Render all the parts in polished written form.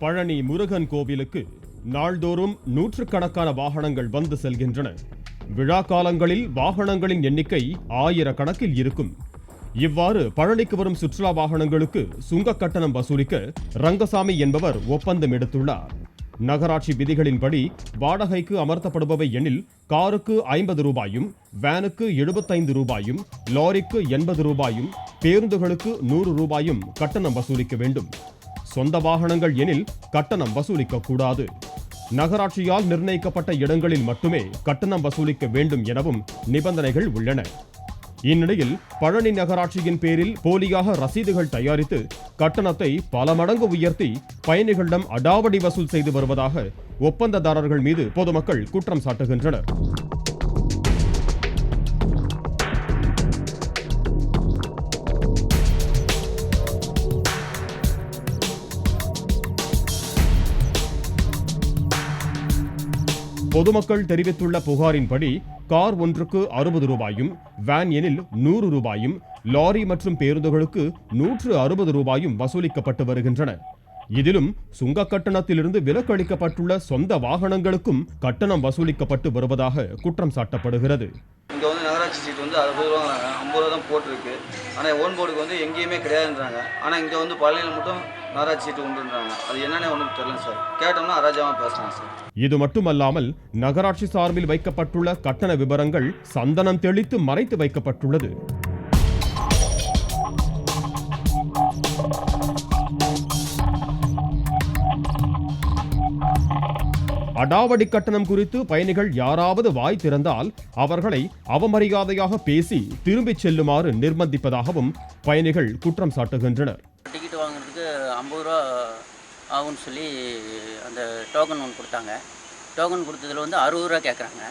பழனி முருகன் கோவிலுக்கு நாள்தோறும் நூற்றுக்கணக்கான வாகனங்கள் வந்து செல்கின்றன. விழா காலங்களில் வாகனங்களின் எண்ணிக்கை ஆயிரக்கணக்கில் இருக்கும். இவ்வாறு பழனிக்கு வரும் சுற்றுலா வாகனங்களுக்கு சுங்க கட்டணம் வசூலிக்க ரங்கசாமி என்பவர் ஒப்பந்தம் எடுத்துள்ளார். நகராட்சி விதிகளின்படி வாடகைக்கு அமர்த்தப்படுபவை எனில் காருக்கு 50 ரூபாயும், வேனுக்கு 75 ரூபாயும், லாரிக்கு 80 ரூபாயும், பேருந்துகளுக்கு 100 ரூபாயும் கட்டணம் வசூலிக்க வேண்டும். சொந்த வாகனங்கள் எனில் கட்டணம் வசூலிக்க கூடாது. நகராட்சியால் நிர்ணயிக்கப்பட்ட இடங்களில் மட்டுமே கட்டணம் வசூலிக்க வேண்டும் எனவும் நிபந்தனைகள் உள்ளன. இந்நிலையில் பழனி நகராட்சியின் பேரில் போலியாக ரசீதுகள் தயாரித்து கட்டணத்தை பல மடங்கு உயர்த்தி பயணிகளிடம் அடாவடி வசூல் செய்து வருவதாக ஒப்பந்ததாரர்கள் மீது பொதுமக்கள் குற்றம் சாட்டுகின்றனர். பொதுமக்கள் தெரிவித்துள்ள புகாரின்படி கார் ஒன்றுக்கு 60 ரூபாயும், வேன் எனில் 100 ரூபாயும், லாரி மற்றும் பேருந்துகளுக்கு 160 ரூபாயும் வசூலிக்கப்பட்டு வருகின்றன. இதிலும் சுங்க கட்டணத்திலிருந்து விலக்களிக்கப்பட்டுள்ள சொந்த வாகனங்களுக்கும் கட்டணம் வசூலிக்கப்பட்டு வருவதாக குற்றம் சாட்டப்படுகிறது. இங்கே வந்து நகராட்சி சீட் வந்து 60 ரூபா 50 ரூபா தான் போட்டிருக்கு. ஆனால் ஓன் போர்டுக்கு வந்து எங்கேயுமே கிடையாதுன்றாங்க. ஆனால் இங்கே வந்து பழனியில் மட்டும் நகராட்சி சீட்டு உண்டுன்றாங்க. அது என்னன்னே ஒன்றும் தெரியல சார். கேட்டோம்னா அராஜகமாக பேசுகிறாங்க சார். இது மட்டுமல்லாமல் நகராட்சி சார்பில் வைக்கப்பட்டுள்ள கட்டண விவரங்கள் சந்தனம் தெளித்து மறைத்து வைக்கப்பட்டுள்ளது. அடாவடி கட்டணம் குறித்து பயணிகள் யாராவது வாய் திறந்தால் அவர்களை அவமரியாதையாக பேசி திரும்பிச் செல்லுமாறு நிர்பந்திப்பதாகவும் பயணிகள் குற்றம் சாட்டுகின்றனர். டிக்கெட் வாங்குறதுக்கு 50 ரூபா ஆகும்னு சொல்லி அந்த டோக்கன் ஒன்று கொடுத்தாங்க. டோக்கன் கொடுத்ததில் வந்து 60 ரூபா கேட்குறாங்க.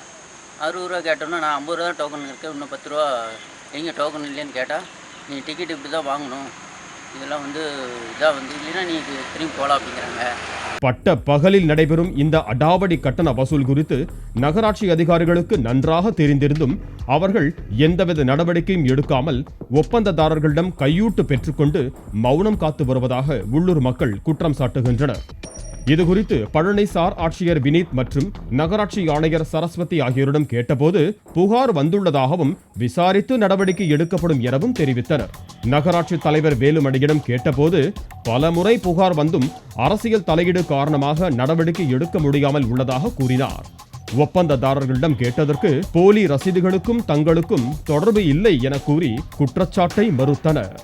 60 ரூபா கேட்டோம்னா நான் 50 ரூபா டோக்கன் இருக்குது, இன்னும் 10 ரூபா எங்கே டோக்கன் இல்லைன்னு கேட்டால் நீ டிக்கெட் இப்படி தான் வாங்கணும், இதெல்லாம் வந்து இதாக வந்து இல்லைன்னா நீ திரும்பி போகலாம் அப்படிங்கிறாங்க. பட்ட பகலில் நடைபெறும் இந்த அடாவடி கட்டண வசூல் குறித்து நகராட்சி அதிகாரிகளுக்கு நன்றாக தெரிந்திருந்தும் அவர்கள் எந்தவித நடவடிக்கையும் எடுக்காமல் ஒப்பந்ததாரர்களிடம் கையூட்டு பெற்றுக்கொண்டு மௌனம் காத்து வருவதாக உள்ளூர் மக்கள் குற்றம் சாட்டுகின்றனர். இதுகுறித்து பழனி சார் ஆட்சியர் வினீத் மற்றும் நகராட்சி ஆணையர் சரஸ்வதி ஆகியோரிடம் கேட்டபோது புகார் வந்துள்ளதாகவும் விசாரித்து நடவடிக்கை எடுக்கப்படும் எனவும் தெரிவித்தனர். நகராட்சி தலைவர் வேலுமணியிடம் கேட்டபோது பல முறை புகார் வந்தும் அரசியல் தலையீடு காரணமாக நடவடிக்கை எடுக்க முடியாமல் உள்ளதாக கூறினார். ஒப்பந்ததாரர்களிடம் கேட்டதற்கு போலி ரசீதுகளுக்கும் தங்களுக்கும் தொடர்பு இல்லை என கூறி குற்றச்சாட்டை மறுத்தனர்.